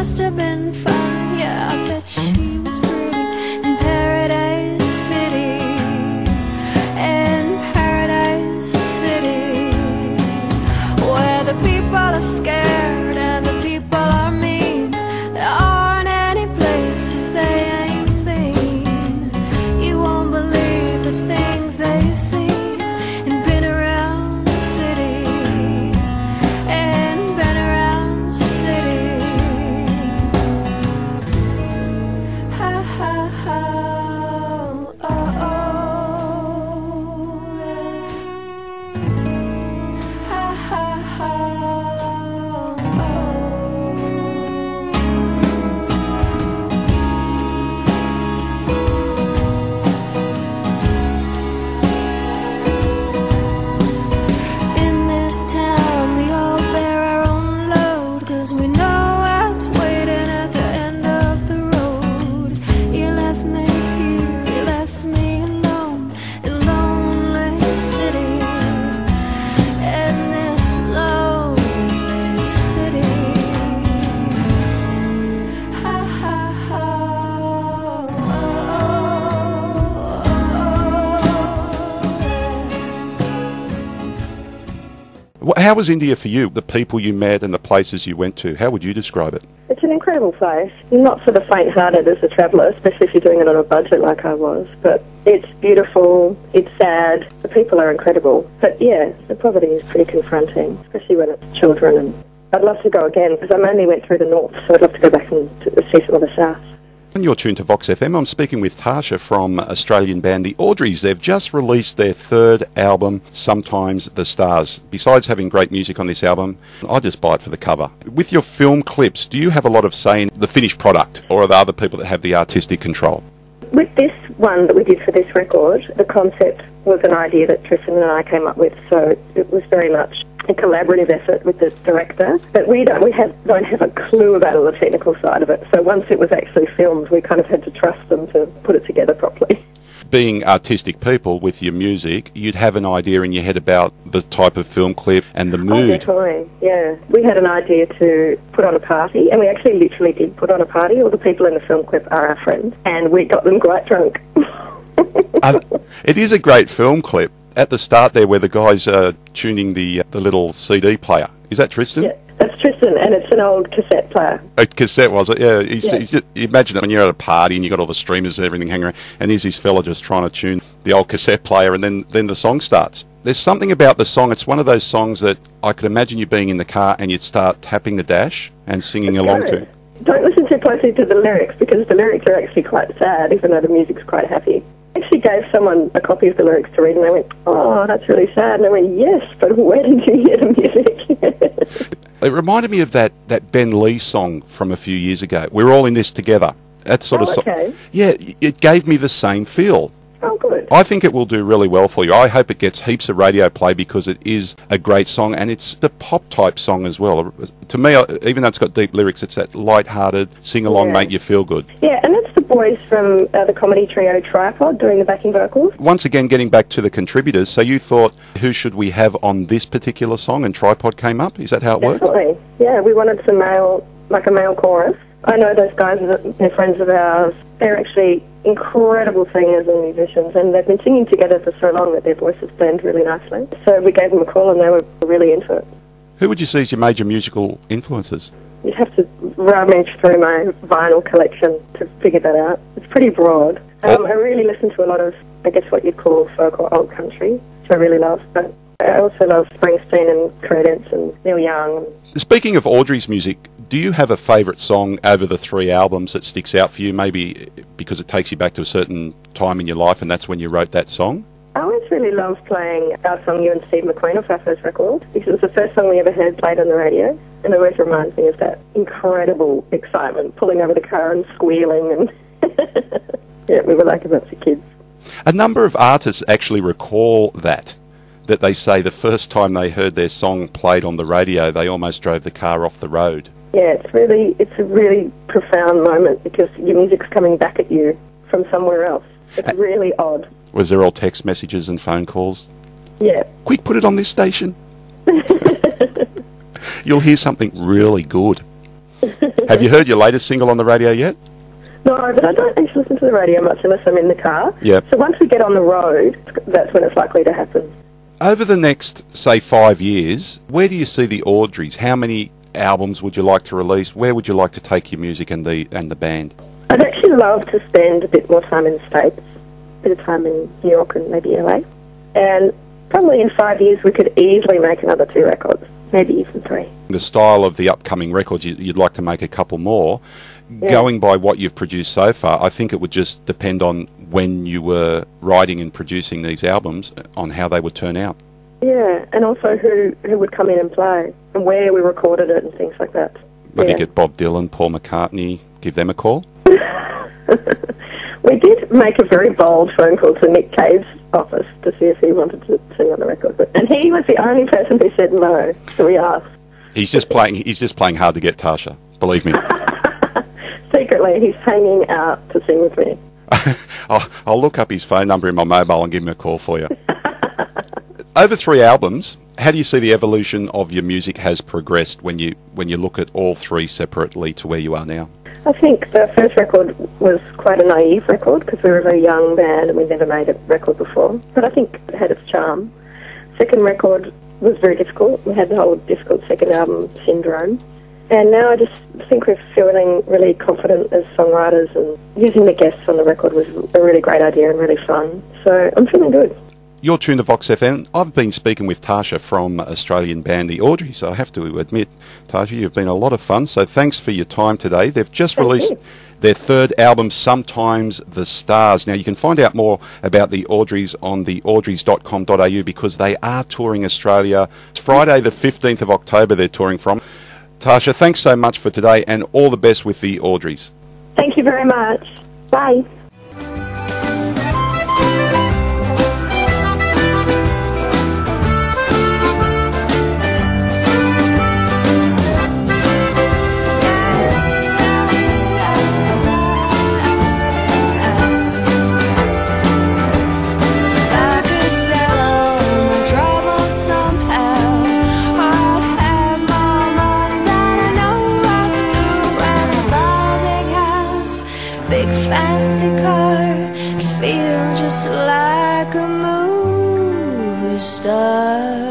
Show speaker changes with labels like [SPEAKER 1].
[SPEAKER 1] must have been fun. Yeah, I bet she was pretty in Paradise City. In Paradise City, where the people are scared and the people are mean. There aren't any places they ain't been. You won't believe the things they've seen and been around the city. And been around the city. Ha ha ha. Oh oh. Ha ha ha. In this town we all bear our own load, 'cause we know what's waiting at the end of the road. You left me here, you left me alone in lonely city. In this lonely city. Ha ha ha.
[SPEAKER 2] How was India for you? The people you met and the places you went to, how would you describe it?
[SPEAKER 3] It's an incredible place. Not for the faint-hearted as a traveller, especially if you're doing it on a budget like I was. But it's beautiful, it's sad, the people are incredible. But yeah, the poverty is pretty confronting, especially when it's children. And I'd love to go again, because I mainly went through the north, so I'd love to go back and see some of the south.
[SPEAKER 2] And you're tuned to VOX FM. I'm speaking with Taasha from Australian band the Audreys. They've just released their third album, Sometimes the Stars. Besides having great music on this album, I just buy it for the cover. With your film clips, do you have a lot of say in the finished product, or are there other people that have the artistic control?
[SPEAKER 3] With this one that we did for this record, the concept was an idea that Tristan and I came up with, so it was very much a collaborative effort with the director. But we don't have a clue about all the technical side of it, so once it was actually filmed, we kind of had to trust them to put it together properly.
[SPEAKER 2] Being artistic people with your music, you'd have an idea in your head about the type of film clip and the mood.
[SPEAKER 3] Oh, definitely, yeah. We had an idea to put on a party, and we actually literally did put on a party. All the people in the film clip are our friends, and we got them quite drunk.
[SPEAKER 2] It is a great film clip. At the start there, where the guys are tuning the little CD player. Is that Tristan?
[SPEAKER 3] Yeah, that's Tristan, and it's an old cassette player.
[SPEAKER 2] A cassette, was it? Yeah. He's just, imagine it when you're at a party and you've got all the streamers and everything hanging around, and here's this fella just trying to tune the old cassette player, and then the song starts. There's something about the song. It's one of those songs that I could imagine you being in the car and you'd start tapping the dash and singing along to.
[SPEAKER 3] Don't listen too closely to the lyrics, because the lyrics are actually quite sad, even though the music's quite happy. I actually gave someone a copy of the lyrics to read, and they went, "Oh, that's really sad." And I went, "Yes, but where did you hear the music?"
[SPEAKER 2] It reminded me of that Ben Lee song from a few years ago. We're all in this together. That sort of
[SPEAKER 3] okay.
[SPEAKER 2] Yeah, it gave me the same feel.
[SPEAKER 3] Oh, good.
[SPEAKER 2] I think it will do really well for you. I hope it gets heaps of radio play, because it is a great song, and it's the pop-type song as well. To me, even though it's got deep lyrics, it's that light-hearted, sing-along, make you feel good.
[SPEAKER 3] Yeah, and that's the boys from the comedy trio Tripod doing the backing vocals.
[SPEAKER 2] Once again, getting back to the contributors, so you thought, who should we have on this particular song, and Tripod came up? Is that how it worked?
[SPEAKER 3] Definitely. Yeah, we wanted some a male chorus. I know those guys, they're friends of ours. They're actually incredible singers and musicians, and they've been singing together for so long that their voices blend really nicely. So we gave them a call, and they were really into it.
[SPEAKER 2] Who would you see as your major musical influences?
[SPEAKER 3] You'd have to rummage through my vinyl collection to figure that out. It's pretty broad. I really listen to a lot of, I guess, what you'd call folk or old country, which I really love. But I also love Springsteen and Creedence and Neil Young.
[SPEAKER 2] Speaking of Audrey's music, do you have a favourite song over the three albums that sticks out for you, maybe because it takes you back to a certain time in your life and that's when you wrote that song?
[SPEAKER 3] I always really loved playing our song, You and Steve McQueen, off our first record, because it was the first song we ever heard played on the radio, and it always reminds me of that incredible excitement, pulling over the car and squealing, and yeah, we were like a bunch of kids.
[SPEAKER 2] A number of artists actually recall that they say the first time they heard their song played on the radio, they almost drove the car off the road.
[SPEAKER 3] Yeah, it's a really profound moment, because your music's coming back at you from somewhere else. It's really odd.
[SPEAKER 2] Was there all text messages and phone calls?
[SPEAKER 3] Yeah.
[SPEAKER 2] Quick, put it on this station. You'll hear something really good. Have you heard your latest single on the radio yet?
[SPEAKER 3] No, but I don't actually listen to the radio much unless I'm in the car.
[SPEAKER 2] Yep.
[SPEAKER 3] So once we get on the road, that's when it's likely to happen.
[SPEAKER 2] Over the next, say, 5 years, where do you see the Audreys? How many albums would you like to release? Where would you like to take your music and the band?
[SPEAKER 3] I'd actually love to spend a bit more time in the States, a bit of time in New York and maybe LA. And probably in 5 years we could easily make another 2 records, maybe even 3.
[SPEAKER 2] The style of the upcoming records, you'd like to make a couple more.
[SPEAKER 3] Yeah.
[SPEAKER 2] Going by what you've produced so far, I think it would just depend on when you were writing and producing these albums on how they would turn out.
[SPEAKER 3] Yeah, and also who would come in and play, and where we recorded it and things like that.
[SPEAKER 2] Maybe
[SPEAKER 3] Yeah.
[SPEAKER 2] get Bob Dylan, Paul McCartney, give them a call.
[SPEAKER 3] We did make a very bold phone call to Nick Cave's office to see if he wanted to sing on the record, and he was the only person who said no, so we asked.
[SPEAKER 2] He's just playing hard to get, Taasha. Believe me.
[SPEAKER 3] Secretly, he's hanging out to sing with me.
[SPEAKER 2] I'll look up his phone number in my mobile and give him a call for you. Over 3 albums, how do you see the evolution of your music has progressed when you look at all 3 separately to where you are now?
[SPEAKER 3] I think the first record was quite a naive record because we were a very young band and we'd never made a record before. But I think it had its charm. Second record was very difficult. We had the whole difficult second album syndrome. And now I just think we're feeling really confident as songwriters, and using the guests on the record was a really great idea and really fun. So I'm feeling good.
[SPEAKER 2] You're tuned to VOX FM. I've been speaking with Taasha from Australian band the Audreys. I have to admit, Taasha, you've been a lot of fun, so thanks for your time today. They've just released their 3rd album, Sometimes the Stars. Now, you can find out more about the Audreys on the audreys.com.au because they are touring Australia. It's Friday the 15th of October they're touring from. Taasha, thanks so much for today and all the best with the Audreys.
[SPEAKER 3] Thank you very much. Bye.
[SPEAKER 1] Big fancy car, it feels just like a movie star.